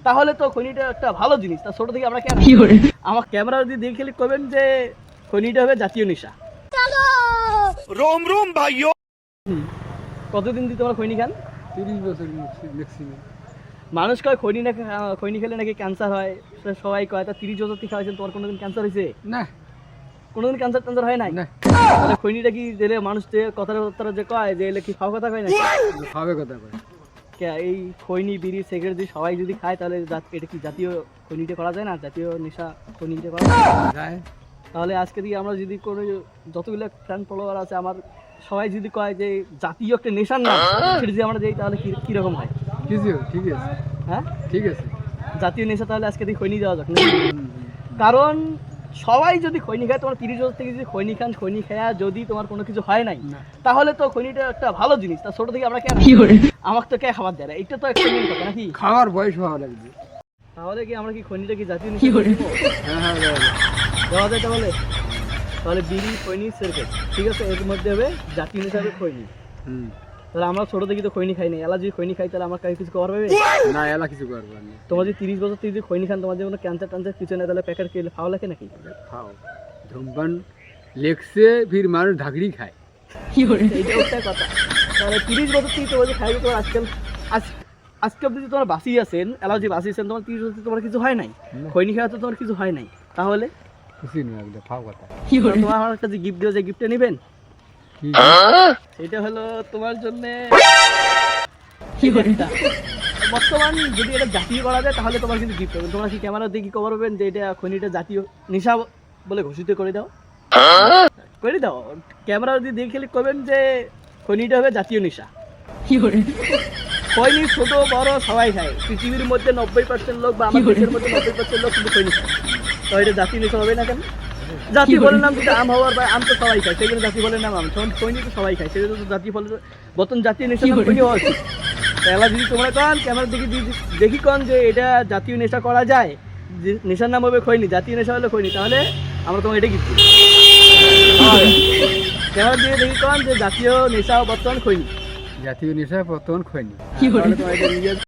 তাহলে তো খৈনিটা একটা ভালো জিনিস। তা ছোট থেকে আমরা কেন আমার ক্যামেরা যদি দিয়ে খেলে করবেন যে খৈনিটা হবে জাতীয় নেশা। रोम रोम भाइयों। কতদিন দিয়ে তোমরা খৈনি খান? 30 বছর ম্যাক্সিমাম। মানুষ কয় খৈনি খেলে নাকি ক্যান্সার হয়, সবাই কয়। তা 30 বছর থেকে খাওয়াইছেন, তোমার কোনোদিন ক্যান্সার হয়েছে? না কোনোদিন ক্যান্সার হয় নাই? না, তাহলে খৈনিটা কি জেলে মানুষ যে কথাটা যে কয় যে এলে কি খাওয়া কথা কয় না? খাবে কথা কয়। এই খৈনি বিড়ি সিগারেট যদি সবাই যদি খায় তাহলে এটা কি জাতীয় খৈনিটা করা যায় না? জাতীয় নেশা খৈনিটা করা যায়। তাহলে আজকে দিয়ে আমরা যদি কোনো যতগুলো ফ্যান ফলোয়ার আছে আমার সবাই যদি কয় যে জাতীয় একটা নেশার নাম, সেটা যদি আমরা যাই তাহলে কিরকম হয়? কিছু ঠিক আছে, হ্যাঁ ঠিক আছে। জাতীয় নেশা তাহলে আজকে দিয়ে খৈনি দেওয়া যাক। কারণ সবাই যদি খৈনি খায়, তোমার 30 বছর থেকে যদি খৈনি খান, খৈনি খায়া যদি তোমার কোনো কিছু হয় নাই, তাহলে তো খৈনিটা একটা ভালো জিনিস। তা ছোট থেকে আমরা কেন আমাকে তো কে খাবার দেয় না? এটা তো একটা মেন কথা নাকি? খাওয়ার বয়স হওয়া লাগবে। তাহলে কি আমরা কি খৈনিটা কি জাতীয় নেশা করে দেবো? হ্যাঁ হ্যাঁ দেওয়া যায় তাহলে? তাহলে বিড়ি খৈনি সিগারেট ঠিক আছে, এর মধ্যে হবে জাতীয় নেশা হবে খৈনি। হুম। তাহলে আমরা ছোট থেকে তো খৈনি খাই নাই, এলা যদি খৈনি খাই তাহলে আমার কাছে কিছু করার পাবে না, এলা কিছু করবো না। তোমার যদি 30 বছর থেকে যদি খৈনি খান, তোমার যে কোনো ক্যান্সার কিছু নেই, তাহলে প্যাকেট খেলে খাওয়া লাগে নাকি? খাও ধূমপান লেগছে, ফির মানুষ ঢাকরি খায়। এইটা একটা কথা। তাহলে 30 বছর থেকে তোমার যে খাই, তোমার আজকে অব্দি তোমার বাসি আছেন, অ্যালার্জি বাসি আছেন, তোমার 30 বছর তোমার কিছু হয় নাই, খৈনি খাওয়া তো তোমার কিছু হয় নাই, তাহলে খুশি নয় একদম খাও কথা। তোমার আমার কাছে গিফট দিও, যে গিফটটা নেবেন এটা হলো তোমার জন্য। বর্তমান যদি এটা জাতীয় করা যায় তাহলে তোমার কিন্তু গিফট হবে। তোমরা কি ক্যামেরা দিয়ে কি কভার করবেন যে এটা খৈনিটা জাতীয় নেশা বলে ঘোষিত করে দাও, করে দাও। ক্যামেরা যদি দিয়ে খেলে করবেন যে খৈনিটা হবে জাতীয় নেশা। খৈনি ছোট বড় সবাই খায়। পৃথিবীর মধ্যে 90% লোক বা আমার দেশের মধ্যে 90% লোক কিন্তু খৈনি খায়। তো এটা জাতীয় নেশা হবে না কেন? জাতীয় বলে নাম যদি আম হওয়ার, বা আম তো সবাই খায়, সেই জন্য জাতীয় বলে নাম আম। খৈনি তো সবাই খায়, সেই জন্য তো জাতীয় ফলের বর্তমান জাতীয় নেশা খৈনি হওয়া উচিত। তাহলে যদি তোমরা কন ক্যামেরা দেখি কন যে এটা জাতীয় নেশা করা যায়, যে নেশার নাম হবে খৈনি, জাতীয় নেশা হলো খৈনি, তাহলে আমরা তোমার এটা গিফট দিই। ক্যামেরা দিয়ে দেখি কন যে জাতীয় নেশা বর্তমান খৈনি, জাতীয় নেশা বর্তমান খয়নি। তাহলে তোমার এটা